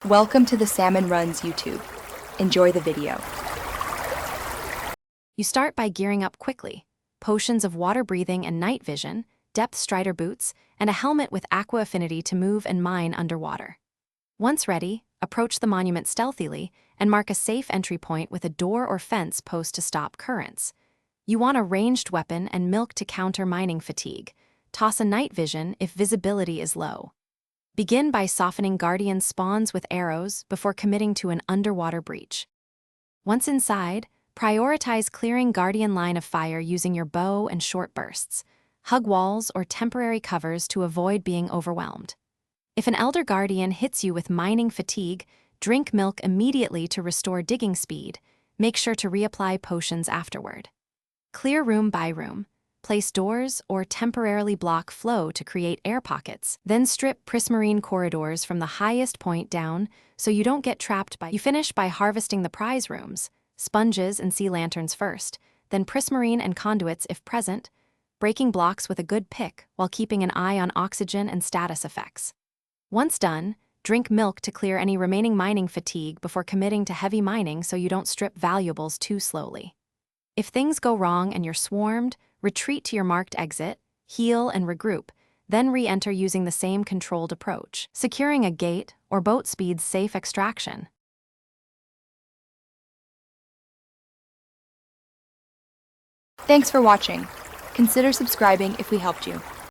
Welcome to the Salmon Runs YouTube. Enjoy the video. You start by gearing up quickly. Potions of water breathing and night vision, depth strider boots, and a helmet with aqua affinity to move and mine underwater. Once ready, approach the monument stealthily and mark a safe entry point with a door or fence post to stop currents. You want a ranged weapon and milk to counter mining fatigue. Toss a night vision if visibility is low. Begin by softening Guardian spawns with arrows before committing to an underwater breach. Once inside, prioritize clearing Guardian line of fire using your bow and short bursts. Hug walls or temporary covers to avoid being overwhelmed. If an Elder Guardian hits you with mining fatigue, drink milk immediately to restore digging speed. Make sure to reapply potions afterward. Clear room by room. Place doors or temporarily block flow to create air pockets. Then strip prismarine corridors from the highest point down so you don't get trapped by. You finish by harvesting the prize rooms, sponges and sea lanterns first, then prismarine and conduits if present, breaking blocks with a good pick while keeping an eye on oxygen and status effects. Once done, drink milk to clear any remaining mining fatigue before committing to heavy mining so you don't strip valuables too slowly. If things go wrong and you're swarmed, retreat to your marked exit, heal and regroup, then re-enter using the same controlled approach. Securing a gate or boat speeds safe extraction. Thanks for watching. Consider subscribing if we helped you.